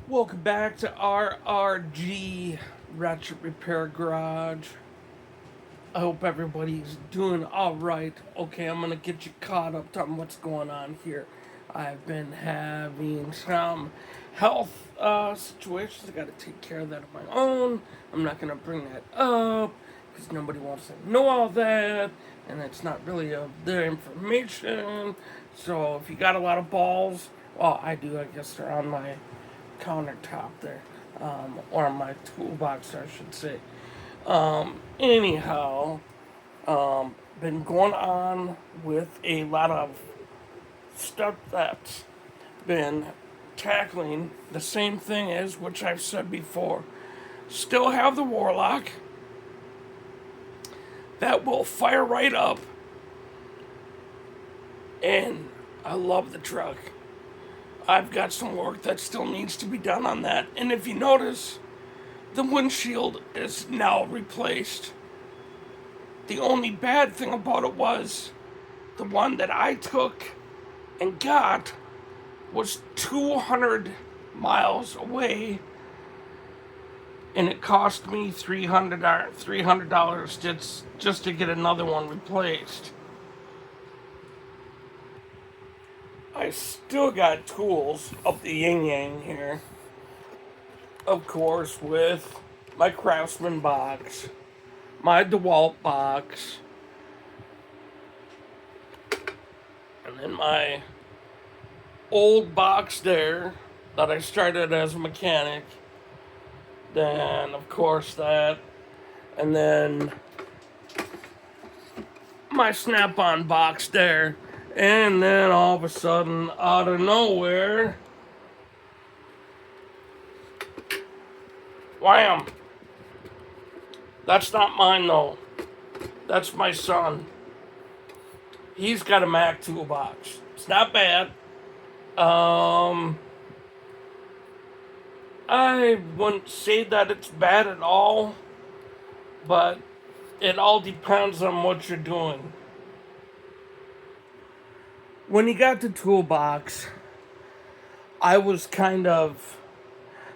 Welcome back to RRG Ratchet Repair Garage. I hope everybody's doing alright. Okay, I'm gonna get you caught up on what's going on here. I've been having some health situations. I gotta take care of that on my own. I'm not gonna bring that up because nobody wants to know all that, and it's not really of their information. So if you got a lot of balls, well, I do. I guess they're on my countertop there, or my toolbox, I should say. Anyhow, been going on with a lot of stuff that's been tackling the same thing as which I've said before. Still have the warlock that will fire right up, and I love the truck. I've got some work that still needs to be done on that. And if you notice, the windshield is now replaced. The only bad thing about it was the one that I took and got was 200 miles away, and it cost me $300 just to get another one replaced. I still got tools of the yin yang here. Of course, with my Craftsman box, my DeWalt box, and then my old box there that I started as a mechanic. Then, of course, that, and then my Snap-on box there. And then all of a sudden, out of nowhere, wham! That's not mine though. That's my son. He's got a Mac toolbox. It's not bad. I wouldn't say that it's bad at all, but it all depends on what you're doing. When he got the toolbox, I was kind of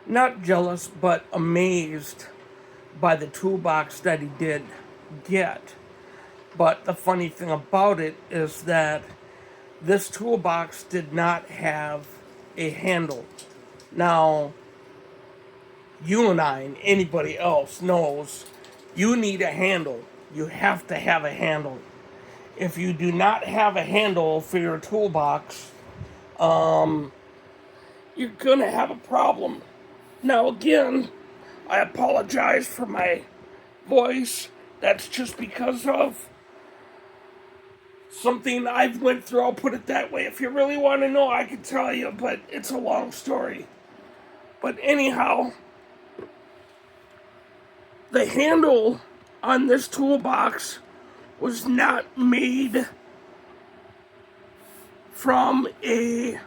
not jealous, but amazed by the toolbox that he did get. But the funny thing about it is that this toolbox did not have a handle. Now, you and I and anybody else knows you need a handle. You have to have a handle. If you do not have a handle for your toolbox, you're gonna have a problem. Now again, I apologize for my voice. That's just because of something I've went through. I'll put it that way. If you really want to know, I can tell you, but it's a long story. But anyhow, the handle on this toolbox was not made from a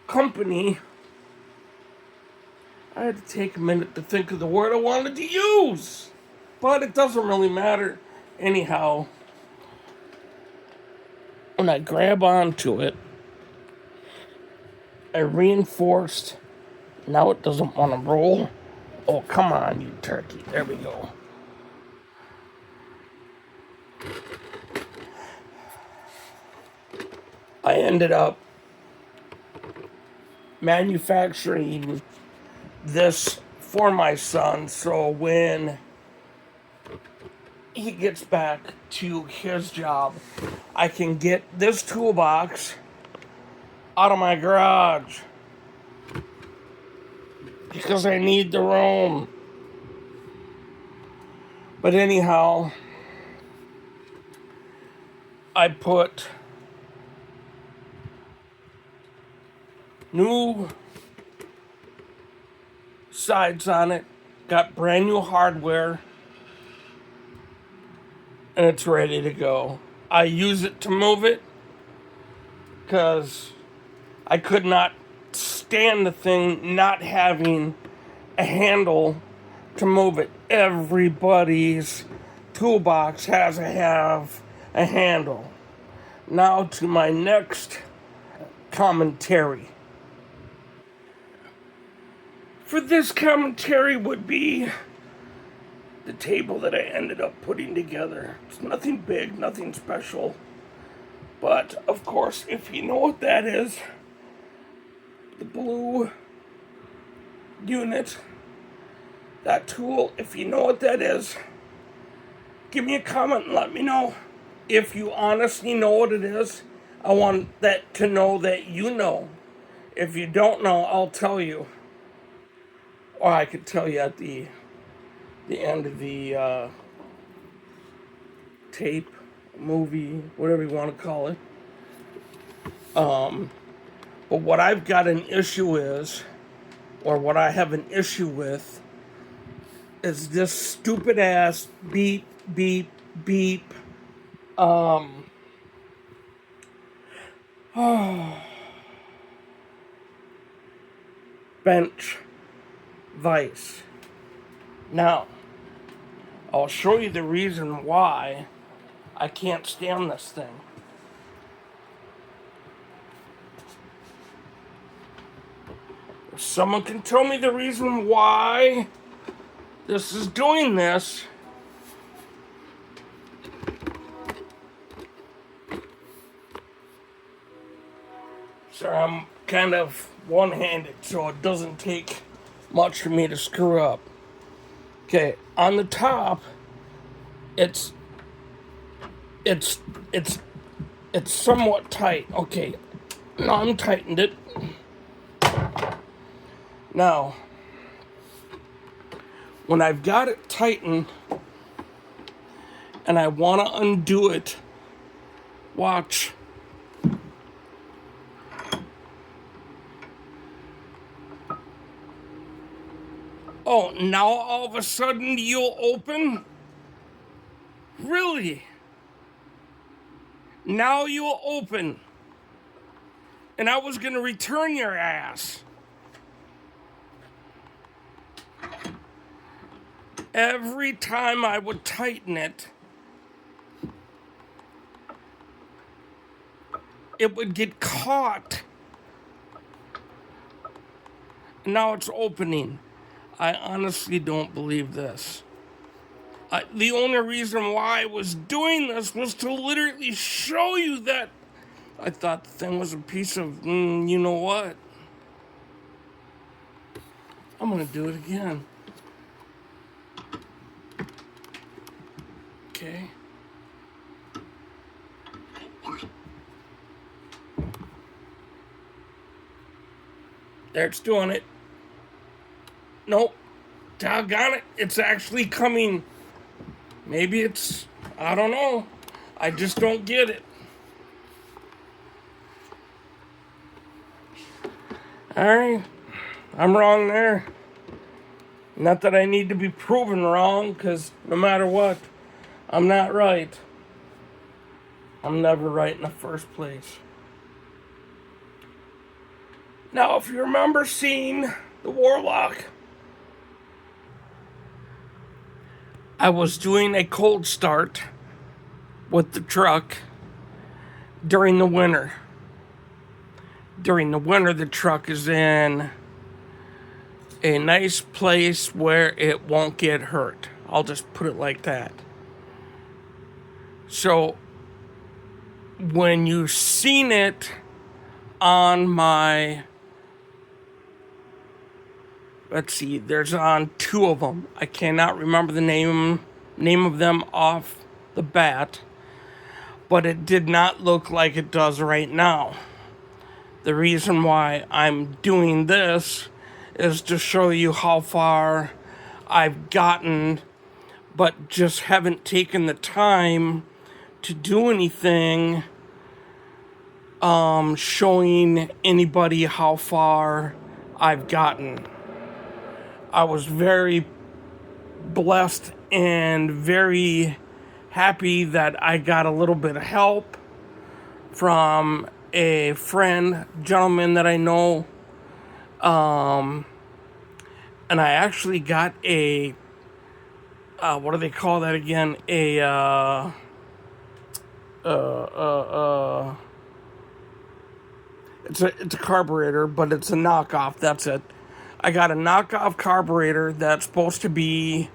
company. I had to take a minute to think of the word I wanted to use, but it doesn't really matter. Anyhow, when I grab onto it, I reinforced. Now it doesn't want to roll. Oh, come on, you turkey. There we go. I ended up manufacturing this for my son, so when he gets back to his job, I can get this toolbox out of my garage because I need the room. But anyhow, I put new sides on it, got brand new hardware, and it's ready to go. I use it to move it because I could not stand the thing not having a handle to move it. Everybody's toolbox has to have a handle. Now to my next commentary. For this commentary would be the table that I ended up putting together. It's nothing big, nothing special. But, of course, if you know what that is, the blue unit, that tool, if you know what that is, give me a comment and let me know. If you honestly know what it is, I want that to know that you know. If you don't know, I'll tell you. Or I could tell you at the end of the tape, movie, whatever you want to call it. But what I've got an issue is, or what I have an issue with, is this stupid ass beep, beep, beep. Bench vise. Now, I'll show you the reason why I can't stand this thing. If someone can tell me the reason why this is doing this, sorry, I'm kind of one-handed, so it doesn't take much for me to screw up. Okay, on the top, it's somewhat tight. Okay, now I'm tightened it. Now, when I've got it tightened and I want to undo it, watch. Oh, now all of a sudden you'll open? Really? Now you'll open. And I was gonna return your ass. Every time I would tighten it, it would get caught. Now it's opening. I honestly don't believe this. The only reason why I was doing this was to literally show you that I thought the thing was a piece of, you know what? I'm gonna do it again. Okay. There, it's doing it. Nope. Doggone it. It's actually coming. Maybe it's, I don't know. I just don't get it. Alright. I'm wrong there. Not that I need to be proven wrong, because no matter what, I'm not right. I'm never right in the first place. Now, if you remember seeing the Warlock, I was doing a cold start with the truck during the winter. During the winter, the truck is in a nice place where it won't get hurt. I'll just put it like that. So, when you've seen it on my, let's see, there's on two of them. I cannot remember the name of them off the bat, but it did not look like it does right now. The reason why I'm doing this is to show you how far I've gotten, but just haven't taken the time to do anything showing anybody how far I've gotten. I was very blessed and very happy that I got a little bit of help from a friend, gentleman that I know. And I actually got a, what do they call that again? It's a carburetor, but it's a knockoff. That's it. I got a knockoff carburetor that's supposed to be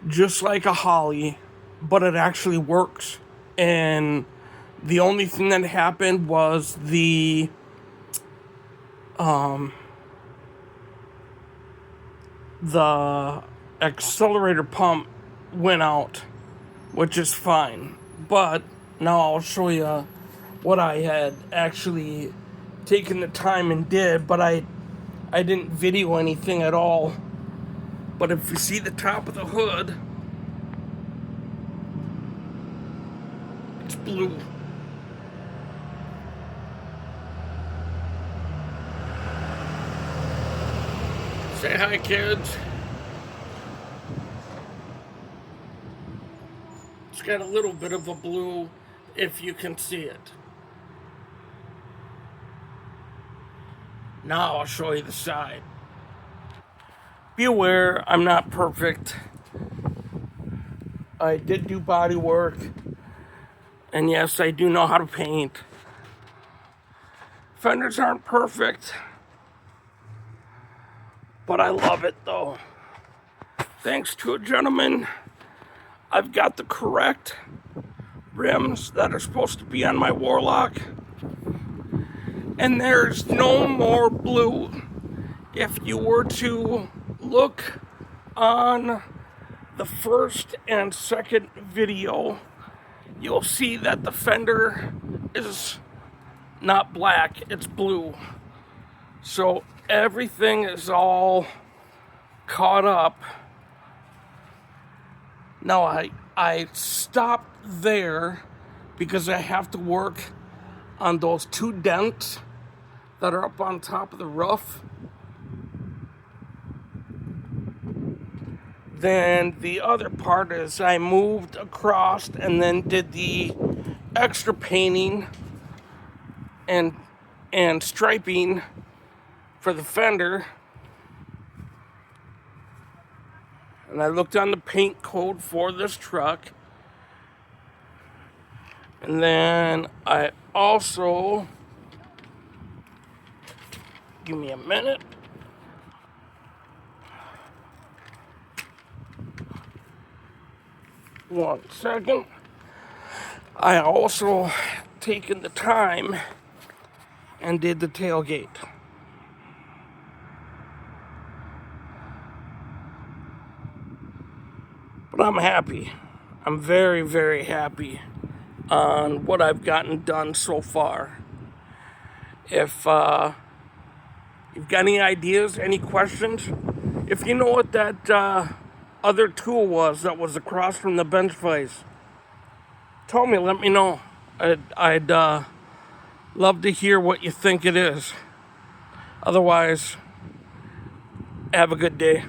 just like a Holly, but it actually works. And the only thing that happened was the accelerator pump went out, which is fine. But now I'll show you what I had actually taken the time and did, but I didn't video anything at all. But if you see the top of the hood, it's blue. Say hi, kids. It's got a little bit of a blue, if you can see it. Now I'll show you the side. Be aware, I'm not perfect. I did do body work. And yes, I do know how to paint. Fenders aren't perfect, but I love it though. Thanks to a gentleman, I've got the correct rims that are supposed to be on my Warlock. And there's no more blue. If you were to look on the first and second video, you'll see that the fender is not black, it's blue. So everything is all caught up. Now I stopped there because I have to work on those two dents that are up on top of the roof. Then the other part is I moved across and then did the extra painting and striping for the fender. And I looked on the paint code for this truck. And then I also, give me a minute. One second. I also taken the time and did the tailgate. But I'm happy. I'm very, very happy on what I've gotten done so far. If you've got any ideas, any questions, if you know what that other tool was that was across from the bench place, tell me, let me know. I'd love to hear what you think it is. Otherwise, have a good day.